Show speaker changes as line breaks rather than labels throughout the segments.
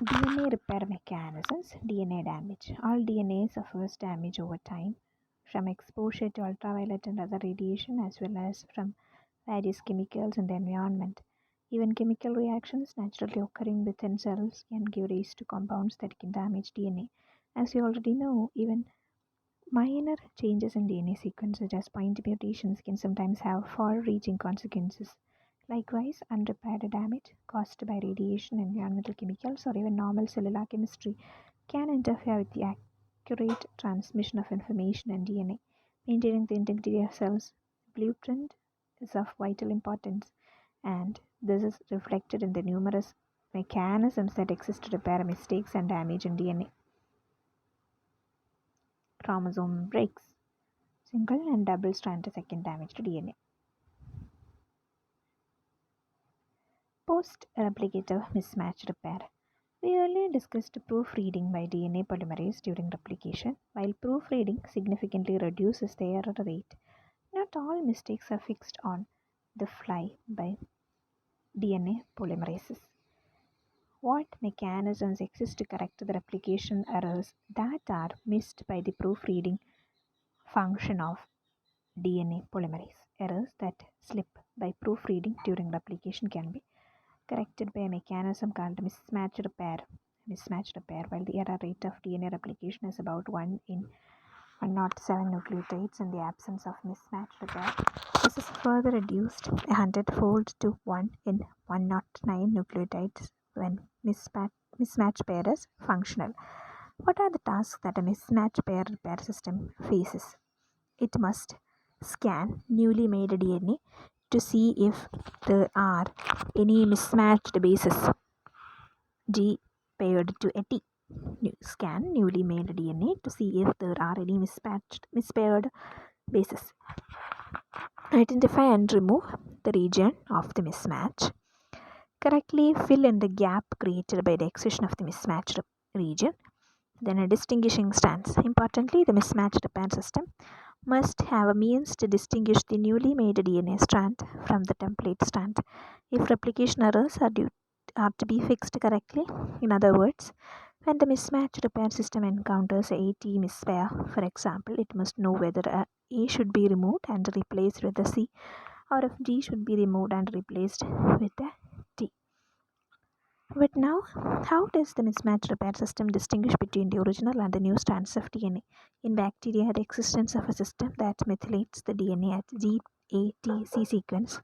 DNA repair mechanisms, DNA damage. All DNA suffers damage over time from exposure to ultraviolet and other radiation as well as from various chemicals in the environment. Even chemical reactions naturally occurring within cells can give rise to compounds that can damage DNA. As you already know, even minor changes in DNA sequence, such as point mutations, can sometimes have far reaching consequences. Likewise, unrepaired damage caused by radiation, environmental chemicals, or even normal cellular chemistry can interfere with the accurate transmission of information in DNA. Maintaining the integrity of cells blueprint is of vital importance, and this is reflected in the numerous mechanisms that exist to repair mistakes and damage in DNA. Chromosome breaks, single and double strand second damage to DNA. Post replicative mismatch repair. We earlier discussed proofreading by DNA polymerase during replication. While proofreading significantly reduces the error rate, not all mistakes are fixed on the fly by DNA polymerases. What mechanisms exist to correct the replication errors that are missed by the proofreading function of DNA polymerase? Errors that slip by proofreading during replication can be corrected by a mechanism called mismatch repair. Mismatch repair, while the error rate of DNA replication is about 1 in 107 nucleotides in the absence of mismatch repair, this is further reduced a hundredfold to 1 in 109 nucleotides when mismatch pair is functional. What are the tasks that a mismatch pair repair system faces? It must scan newly made DNA to see if there are any mismatched bases G paired to a T. Scan newly made DNA to see if there are any mispaired bases. Identify and remove the region of the mismatch. Correctly fill in the gap created by the excision of the mismatched region. Then a distinguishing stance. Importantly, the mismatch repair system must have a means to distinguish the newly made DNA strand from the template strand if replication errors are to be fixed correctly. In other words, when the mismatch repair system encounters a T mispair, for example, it must know whether A should be removed and replaced with a C, or if G should be removed and replaced with a T. But now, how does the mismatch repair system distinguish between the original and the new strands of DNA? In bacteria, the existence of a system that methylates the DNA at GATC sequence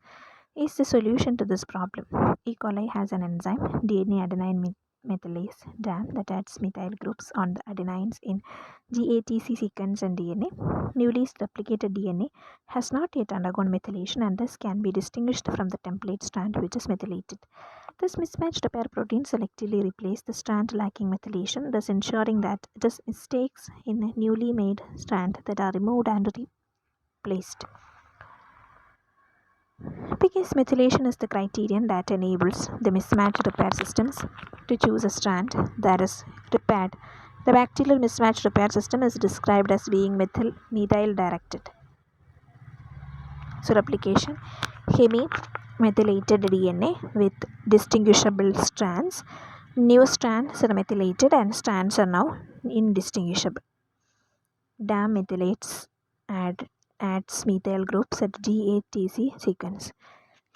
is the solution to this problem. E. coli has an enzyme, DNA adenine methylase DAM, that adds methyl groups on the adenines in GATC sequence and DNA. Newly replicated DNA has not yet undergone methylation and thus can be distinguished from the template strand which is methylated. This mismatched repair protein selectively replaces the strand lacking methylation, thus ensuring that it is mistakes in a newly made strand that are removed and replaced. Because methylation is the criterion that enables the mismatch repair systems to choose a strand that is repaired, the bacterial mismatch repair system is described as being methyl directed. So, replication hemi-methylated DNA with distinguishable strands. New strands are methylated and strands are now indistinguishable. DAM methylates adds methyl groups at GATC sequence.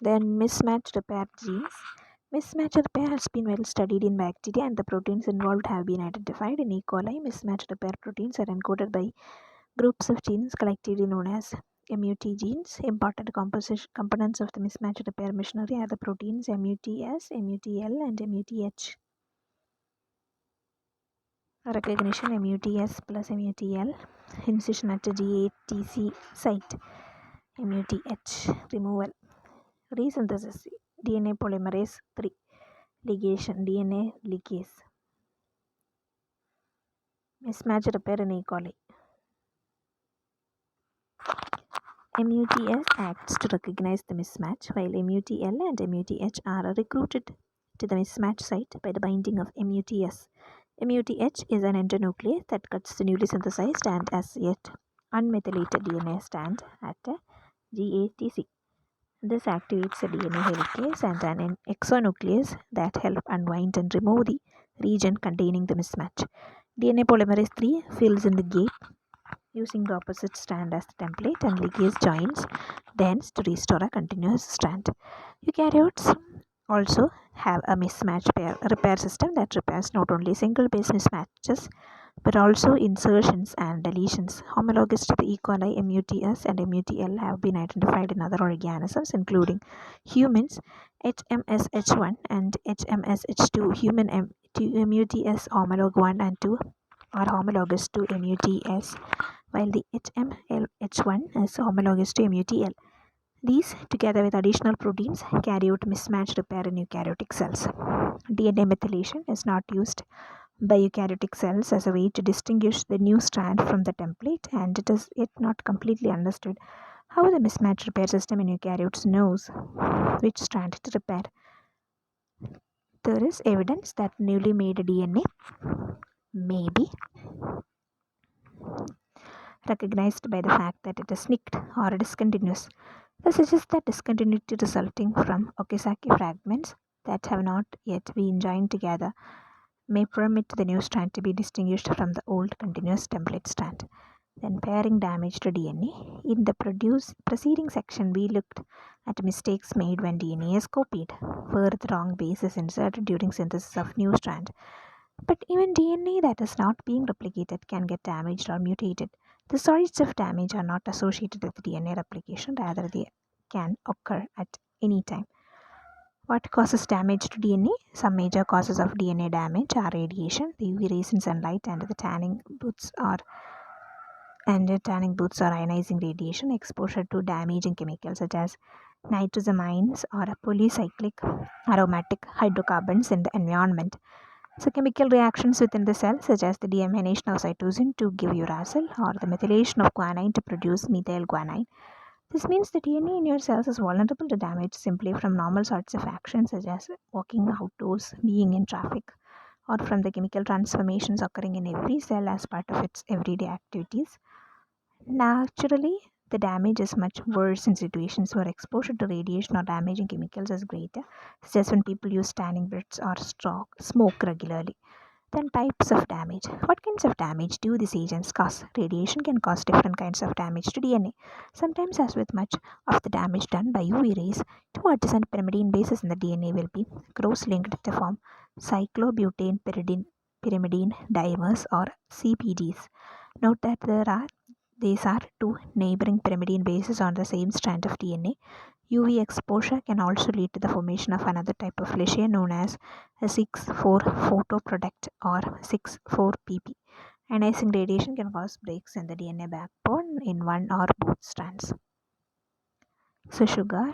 Then mismatch repair genes. Mismatch repair has been well studied in bacteria and the proteins involved have been identified. In E. coli, mismatch repair proteins are encoded by groups of genes collectively known as MUT genes. Important components of the mismatch repair machinery are the proteins MUTS, MUTL, and MUTH. Recognition MUTS plus MUTL, incision at the GATC site, MUTH, removal. Resynthesis, DNA polymerase 3, ligation, DNA ligase. Mismatch repair in E. coli. MUTS acts to recognize the mismatch, while MUTL and MUTH are recruited to the mismatch site by the binding of MUTS. MUTH is an endonuclease that cuts the newly synthesized and as yet unmethylated DNA strand at a GATC. This activates a DNA helicase and an exonuclease that help unwind and remove the region containing the mismatch. DNA polymerase 3 fills in the gap using the opposite strand as the template and ligase joins the ends to restore a continuous strand. Eukaryotes also have a mismatch repair system that repairs not only single base mismatches but also insertions and deletions. Homologous to the E. coli, MUTS and MUTL have been identified in other organisms, including humans. HMSH1 and HMSH2 human MUTS homolog 1 and 2 are homologous to MUTS, while the HMLH1 is homologous to MUTL. These, together with additional proteins, carry out mismatch repair in eukaryotic cells. DNA methylation is not used by eukaryotic cells as a way to distinguish the new strand from the template, and it is yet not completely understood how the mismatch repair system in eukaryotes knows which strand to repair. There is evidence that newly made DNA may be recognized by the fact that it is nicked or discontinuous. This suggests that discontinuity resulting from Okazaki fragments that have not yet been joined together may permit the new strand to be distinguished from the old continuous template strand. Then pairing damage to DNA. In the preceding section, we looked at mistakes made when DNA is copied, where the wrong base is inserted during synthesis of new strand. But even DNA that is not being replicated can get damaged or mutated. The sorts of damage are not associated with DNA replication, rather they can occur at any time. What causes damage to DNA? Some major causes of DNA damage are radiation, the UV rays in sunlight, and the tanning booths or ionizing radiation, exposure to damaging chemicals such as nitrosamines or polycyclic aromatic hydrocarbons in the environment. So chemical reactions within the cell, such as the deamination of cytosine to give uracil or the methylation of guanine to produce methylguanine. This means the DNA in your cells is vulnerable to damage simply from normal sorts of actions such as walking outdoors, being in traffic, or from the chemical transformations occurring in every cell as part of its everyday activities. Naturally, the damage is much worse in situations where exposure to radiation or damaging chemicals is greater, such as when people use tanning beds or smoke regularly. Then types of damage. What kinds of damage do these agents cause? Radiation can cause different kinds of damage to DNA. Sometimes, as with much of the damage done by UV rays, two adjacent pyrimidine bases in the DNA will be cross-linked to form cyclobutane pyrimidine dimers or CPDs. Note that these are two neighboring pyrimidine bases on the same strand of DNA. UV exposure can also lead to the formation of another type of lesion known as a 6,4 photoproduct or 6,4-pp. Ionizing radiation can cause breaks in the DNA backbone in one or both strands. So sugar,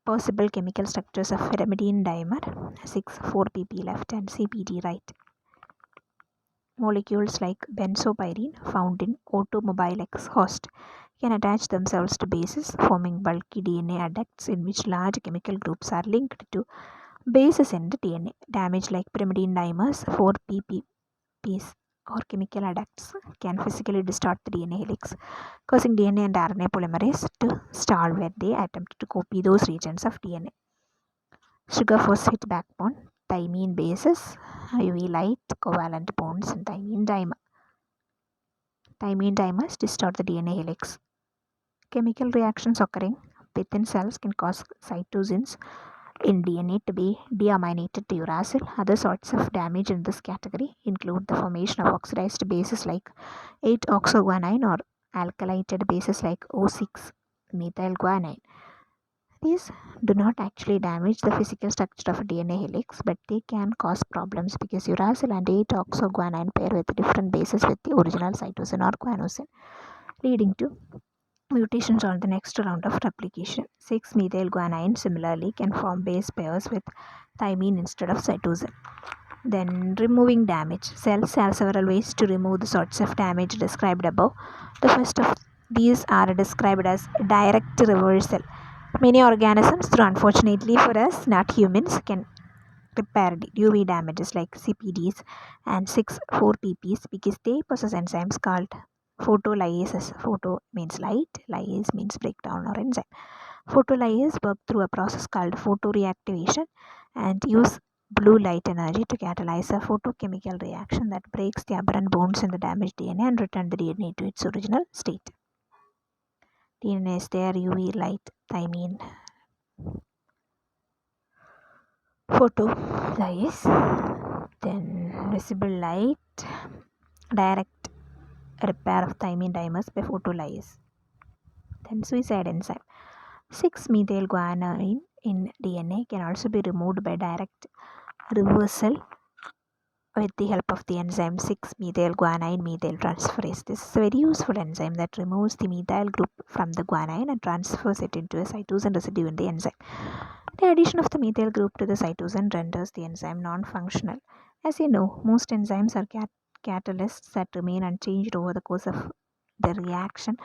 possible chemical structures of pyrimidine dimer, 6,4-pp left and CPD right. Molecules like benzopyrene found in automobile exhaust can attach themselves to bases, forming bulky DNA adducts in which large chemical groups are linked to bases in the DNA. Damage like pyrimidine dimers, 4-pp's or chemical adducts can physically distort the DNA helix, causing DNA and RNA polymerase to stall where they attempt to copy those regions of DNA. Sugar phosphate backbone, thymine bases, UV light, covalent bonds, and thymine dimer. Thymine dimers distort the DNA helix. Chemical reactions occurring within cells can cause cytosines in DNA to be deaminated to uracil. Other sorts of damage in this category include the formation of oxidized bases like 8-oxoguanine or alkylated bases like O6-methylguanine. These do not actually damage the physical structure of a DNA helix, but they can cause problems because uracil and 8-oxoguanine pair with different bases with the original cytosine or guanosine, leading to mutations on the next round of replication. 6-methylguanine similarly can form base pairs with thymine instead of cytosine. Then removing damage. Cells have several ways to remove the sorts of damage described above. The first of these are described as direct reversal. Many organisms, though unfortunately for us, not humans, can repair UV damages like CPDs and 6,4-pp's because they possess enzymes called photolyases. Photo means light, lyase means breakdown or enzyme. Photolyases work through a process called photoreactivation and use blue light energy to catalyze a photochemical reaction that breaks the aberrant bonds in the damaged DNA and return the DNA to its original state. DNA is there, UV light, thymine, photolysis, then visible light, direct repair of thymine dimers by photolysis, then suicide enzyme. 6-methyl guanine in DNA can also be removed by direct reversal with the help of the enzyme 6-methyl guanine methyl transferase. This is a very useful enzyme that removes the methyl group from the guanine and transfers it into a cytosine residue in the enzyme. The addition of the methyl group to the cytosine renders the enzyme non-functional. As you know, most enzymes are catalysts that remain unchanged over the course of the reaction,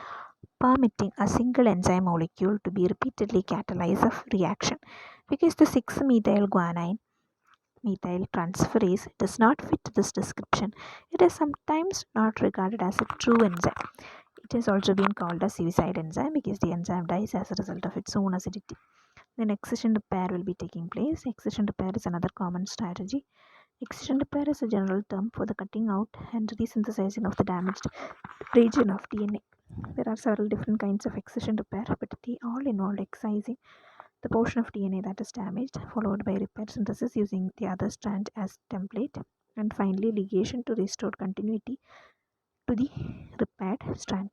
permitting a single enzyme molecule to be repeatedly catalyzed of reaction. Because the 6-methyl guanine methyl transferase does not fit this description, it is sometimes not regarded as a true enzyme. It has also been called a suicide enzyme because the enzyme dies as a result of its own acidity. Then excision repair will be taking place. Excision repair is another common strategy. Excision repair is a general term for the cutting out and resynthesizing of the damaged region of DNA. There are several different kinds of excision repair, but they all involve excising the portion of DNA that is damaged, followed by repair synthesis using the other strand as template, and finally ligation to restore continuity to the repaired strand.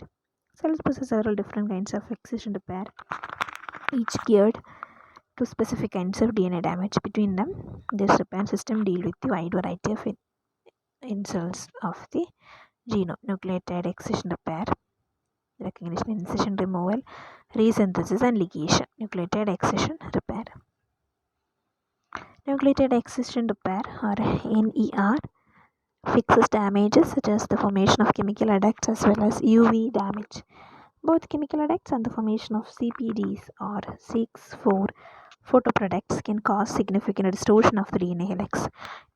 So let's possess several different kinds of excision repair, each geared to specific kinds of DNA damage. Between them, this repair system deal with the wide variety of insults of the genome. Nucleotide excision repair, recognition, incision removal, resynthesis, and ligation. Nucleotide excision repair. Nucleotide excision repair, or NER, fixes damages such as the formation of chemical adducts as well as UV damage. Both chemical adducts and the formation of CPDs or 6,4 photoproducts can cause significant distortion of the DNA helix.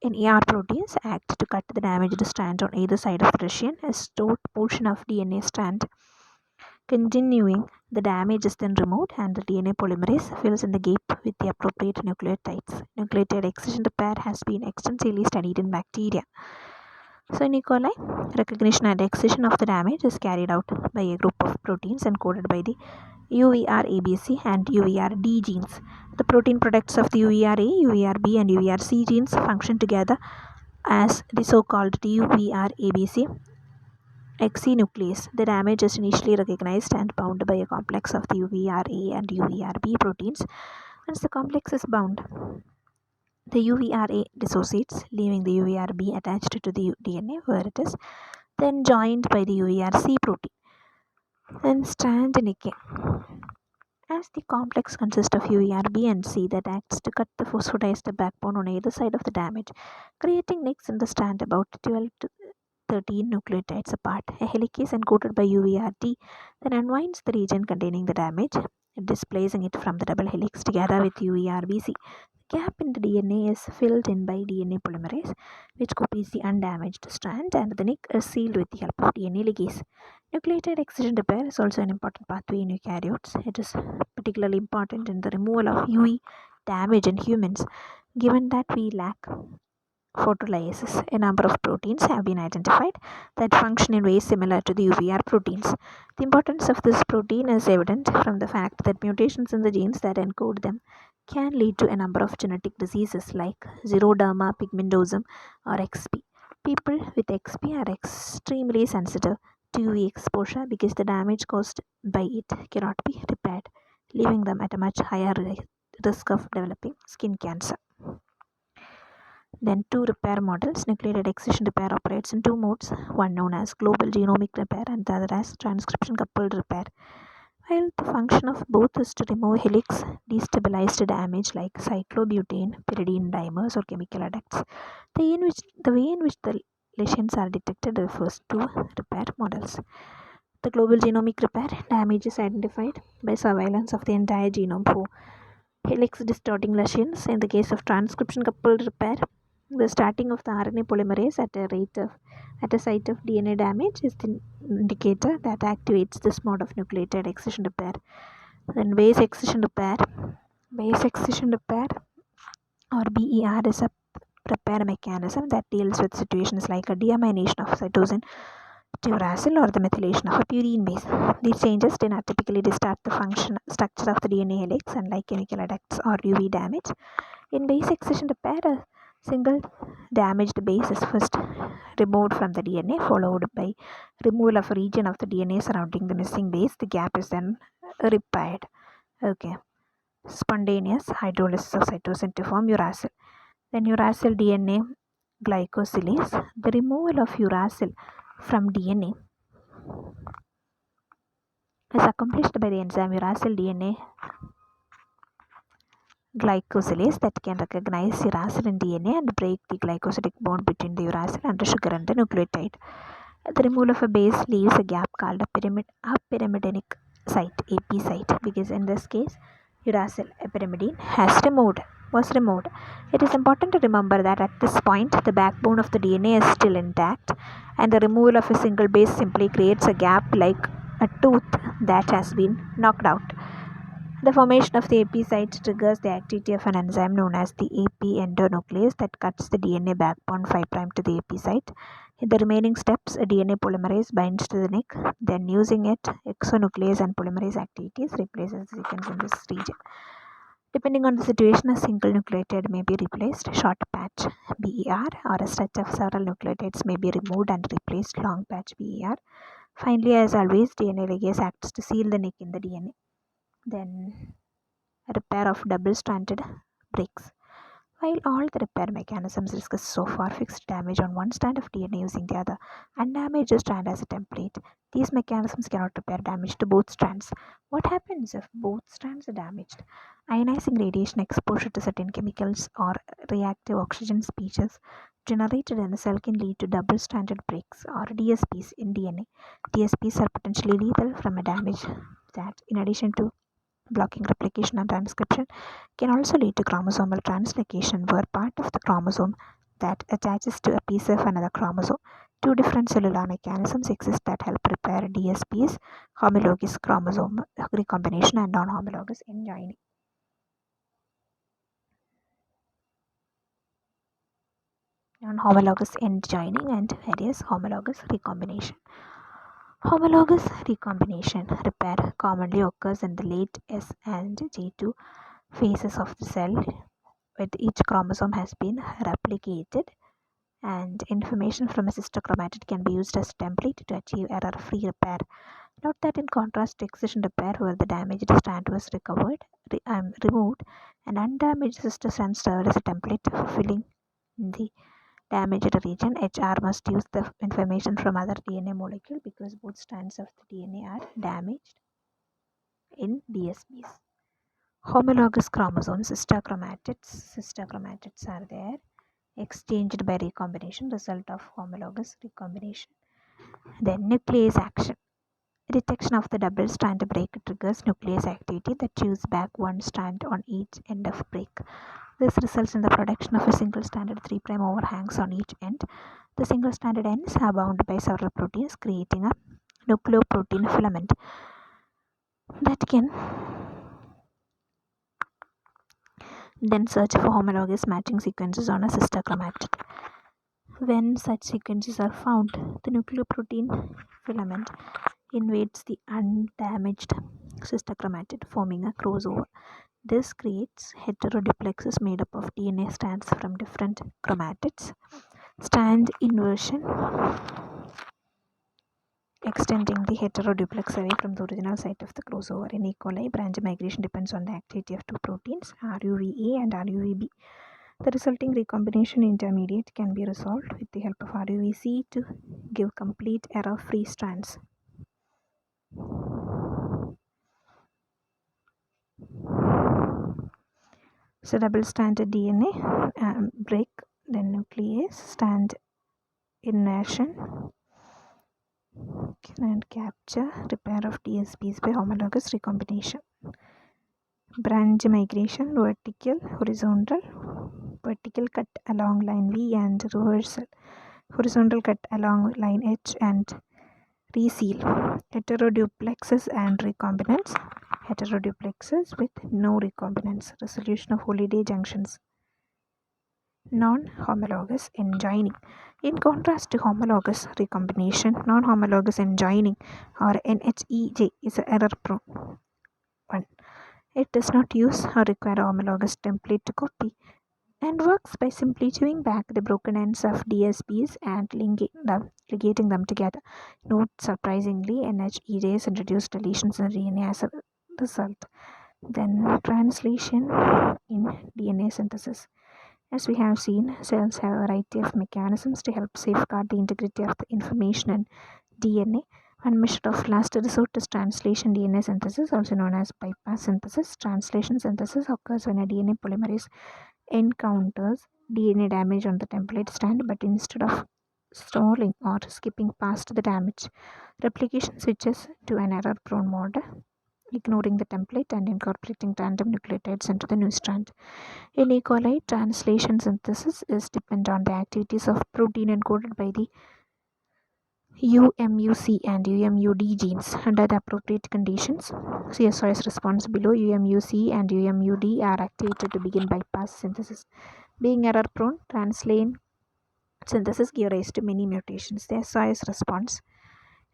NER proteins act to cut the damaged strand on either side of the region. A stored portion of DNA strand continuing the damage is then removed and the DNA polymerase fills in the gap with the appropriate nucleotides. Nucleotide excision repair has been extensively studied in bacteria. So in E. coli, recognition and excision of the damage is carried out by a group of proteins encoded by the UVR-ABC and UVR-D genes. The protein products of the UVR-A, UVR-B and UVR-C genes function together as the so-called UVR-ABC nuclease. The damage is initially recognized and bound by a complex of the UVR-A and UVR-B proteins. Once the complex is bound, the UVR-A dissociates, leaving the UVR-B attached to the DNA where it is then joined by the UVR-C protein. Then strand nicking. As the complex consists of UVR-B and C that acts to cut the phosphatized backbone on either side of the damage, creating nicks in the strand about 12 to 13 nucleotides apart. A helicase encoded by UVR-D then unwinds the region containing the damage, displacing it from the double helix together with UVR-BC. The gap in the DNA is filled in by DNA polymerase, which copies the undamaged strand, and the nick is sealed with the help of DNA ligase. Nucleotide excision repair is also an important pathway in eukaryotes. It is particularly important in the removal of UV damage in humans, given that we lack photolysis. A number of proteins have been identified that function in ways similar to the UVR proteins. The importance of this protein is evident from the fact that mutations in the genes that encode them can lead to a number of genetic diseases like xeroderma pigmentosum or XP. People with XP are extremely sensitive to UV exposure because the damage caused by it cannot be repaired, leaving them at a much higher risk of developing skin cancer. Then two repair models. Nucleotide excision repair operates in two modes, one known as global genomic repair and the other as transcription coupled repair. While the function of both is to remove helix destabilized damage like cyclobutane, pyridine dimers or chemical adducts, the way in which the lesions are detected refers to repair models. The global genomic repair damage is identified by surveillance of the entire genome for helix distorting lesions. In the case of transcription coupled repair, the starting of the RNA polymerase at a site of DNA damage is the indicator that activates this mode of nucleotide excision repair. Then base excision repair or BER is a repair mechanism that deals with situations like a deamination of cytosine to uracil or the methylation of a purine base. These changes do not typically distort the function structure of the DNA helix, unlike chemical adducts or UV damage. In base excision repair, a single damaged base is first removed from the DNA, followed by removal of a region of the DNA surrounding the missing base. The gap is then repaired. Okay. Spontaneous hydrolysis of cytosine to form uracil. Then uracil DNA glycosylase. The removal of uracil from DNA is accomplished by the enzyme uracil DNA glycosylase that can recognize uracil in DNA and break the glycosidic bond between the uracil and the sugar and the nucleotide. The removal of a base leaves a gap called a pyrimidinic site, AP site, because in this case uracil pyrimidine was removed. It is important to remember that at this point the backbone of the DNA is still intact, and the removal of a single base simply creates a gap like a tooth that has been knocked out. The formation of the AP site triggers the activity of an enzyme known as the AP endonuclease that cuts the DNA backbone 5' to the AP site. In the remaining steps, a DNA polymerase binds to the nick, then using it, exonuclease and polymerase activities replaces the sequence in this region. Depending on the situation, a single nucleotide may be replaced, short patch BER, or a stretch of several nucleotides may be removed and replaced, long patch BER. Finally, as always, DNA ligase acts to seal the nick in the DNA. Then repair of double-stranded breaks. While all the repair mechanisms discussed so far fixed damage on one strand of DNA using the other undamaged strand as a template, these mechanisms cannot repair damage to both strands. What happens if both strands are damaged? Ionizing radiation exposure to certain chemicals or reactive oxygen species generated in a cell can lead to double-stranded breaks or DSBs in DNA. DSBs are potentially lethal from a damage that, in addition to blocking replication and transcription, can also lead to chromosomal translocation, where part of the chromosome that attaches to a piece of another chromosome. Two different cellular mechanisms exist that help repair DSBs: homologous chromosome recombination and non-homologous end joining. Non-homologous end joining and various homologous recombination. Homologous recombination repair commonly occurs in the late S and J2 phases of the cell, with each chromosome has been replicated, and information from a cystochromatid can be used as a template to achieve error-free repair. Note that in contrast to excision repair, where the damaged strand was removed, an undamaged cystostrand served as a template for filling the damaged region. HR must use the information from other DNA molecule because both strands of the DNA are damaged in DSBs. Homologous chromosomes, cystochromatids are there, exchanged by recombination, result of homologous recombination. Then nuclease action. Detection of the double strand break triggers nuclease activity that chews back one strand on each end of break. This results in the production of a single-stranded 3' overhangs on each end. The single-stranded ends are bound by several proteins, creating a nucleoprotein filament that can then search for homologous matching sequences on a cystochromatid. When such sequences are found, the nucleoprotein filament invades the undamaged cystochromatid, forming a crossover. This creates heteroduplexes made up of DNA strands from different chromatids. Strand inversion, extending the heteroduplex away from the original site of the crossover. In E. coli, branch migration depends on the activity of two proteins, RUVA and RUVB. The resulting recombination intermediate can be resolved with the help of RUVC to give complete error-free strands. So double-stranded DNA break, then nuclease, strand inversion, and capture, repair of DSBs by homologous recombination. Branch migration, vertical, horizontal, vertical cut along line V and reversal, horizontal cut along line H and reseal. Heteroduplexes and recombinants, heteroduplexes with no recombinants, resolution of Holliday junctions. Non-homologous engineering. In contrast to homologous recombination, non-homologous engineering or NHEJ is an error-prone one. It does not use or require a homologous template to copy and works by simply chewing back the broken ends of DSPs and ligating them together. Not surprisingly, NHEJs introduce deletions in DNA as a result. Then, translation in DNA synthesis. As we have seen, cells have a variety of mechanisms to help safeguard the integrity of the information in DNA. One method of last resort is translation DNA synthesis, also known as bypass synthesis. Translation synthesis occurs when a DNA polymerase encounters DNA damage on the template strand, but instead of stalling or skipping past the damage, replication switches to an error prone mode, ignoring the template and incorporating random nucleotides into the new strand. In E. coli, translation synthesis is dependent on the activities of protein encoded by the UMUC and UMUD genes under the appropriate conditions. CSOS response below. UMUC and UMUD are activated to begin bypass synthesis. Being error prone, translation synthesis gives rise to many mutations. The SOS response,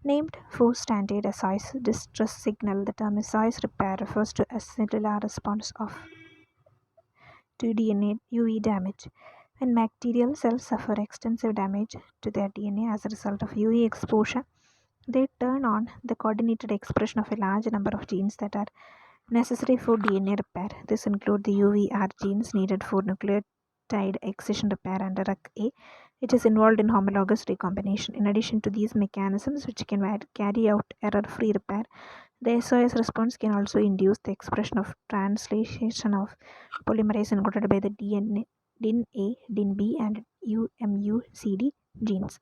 named for standard SOS distress signal, the term SOS repair refers to a cellular response to DNA UV damage. When bacterial cells suffer extensive damage to their DNA as a result of UV exposure, they turn on the coordinated expression of a large number of genes that are necessary for DNA repair. This include the UVR genes needed for nucleotide excision repair and RUC-A, which is involved in homologous recombination. In addition to these mechanisms, which can carry out error-free repair, the SOS response can also induce the expression of translation of polymerase encoded by the DNA, DIN-A, DIN-B, and UMUCD genes.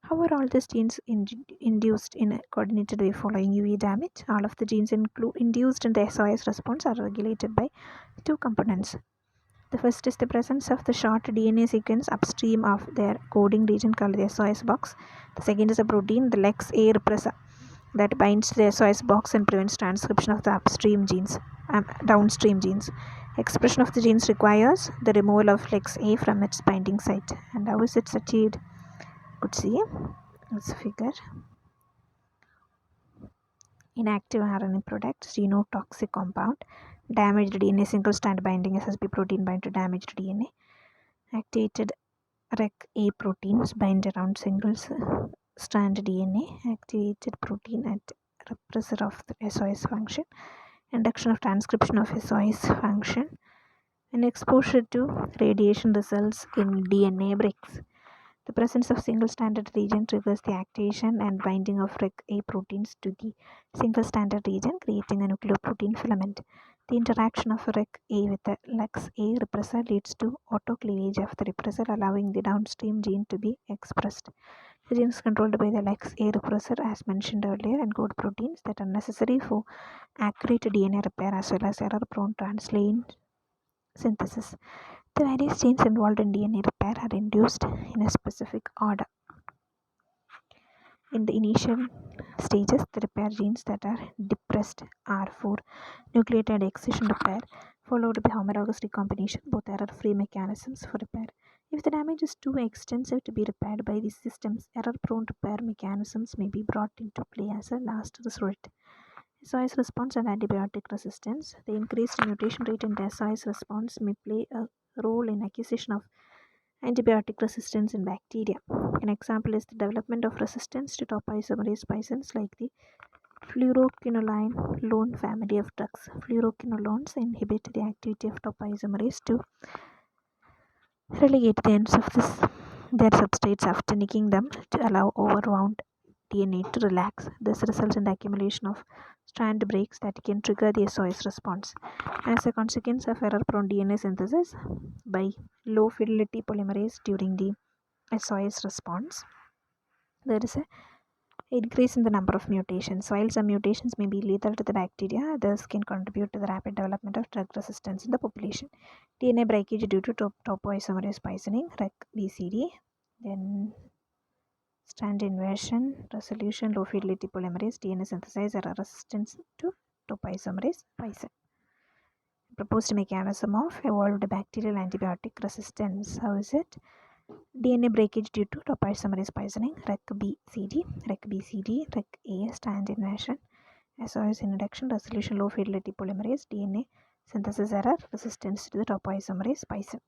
However, all these genes induced in a coordinated way following UV damage, all of the genes induced in the SOS response are regulated by two components. The first is the presence of the short DNA sequence upstream of their coding region called the SOS box. The second is a protein, the LEX-A repressor, that binds to the SOS box and prevents transcription of the downstream genes. Expression of the genes requires the removal of LEX-A from its binding site. And how is it achieved? Could see this figure. Inactive RNA products, genotoxic compound, damaged DNA single strand binding SSB protein bind to damaged DNA, activated REC-A proteins bind around single strand DNA, activated protein at repressor of the SOS function, induction of transcription of SOS function, and exposure to radiation results in DNA breaks. The presence of single-stranded region triggers the activation and binding of REC-A proteins to the single-stranded region, creating a nucleoprotein filament. The interaction of REC-A with the LEX-A repressor leads to autocleavage of the repressor, allowing the downstream gene to be expressed. The genes controlled by the LEX-A repressor, as mentioned earlier, encode proteins that are necessary for accurate DNA repair as well as error-prone translation synthesis. The various genes involved in DNA repair are induced in a specific order. In the initial stages, the repair genes that are depressed are for nucleotide excision repair, followed by homologous recombination, both error-free mechanisms for repair. If the damage is too extensive to be repaired by these systems, error-prone repair mechanisms may be brought into play as a last resort. SOS response and antibiotic resistance. The increased mutation rate in the SOS response may play a role in acquisition of antibiotic resistance in bacteria. An example is the development of resistance to topoisomerase spicins like the fluoroquinolone family of drugs. Fluoroquinolones inhibit the activity of topoisomerase to relegate the ends of their substrates after nicking them to allow overwound DNA to relax. This results in the accumulation of strand breaks that can trigger the SOS response. As a consequence of error-prone DNA synthesis by low-fidelity polymerase during the SOS response, there is an increase in the number of mutations. While some mutations may be lethal to the bacteria, others can contribute to the rapid development of drug resistance in the population. DNA breakage due to topoisomerase spicing, REC-BCD, then strand inversion, resolution, low fidelity polymerase, DNA synthesis, error resistance to topoisomerase spicing. proposed mechanism of evolved bacterial antibiotic resistance. How is it? DNA breakage due to topoisomerase poisoning, REC-BCD, REC-BCD, REC-A strand inversion, SOS induction, resolution low fidelity polymerase, DNA synthesis error, resistance to the topoisomerase poison.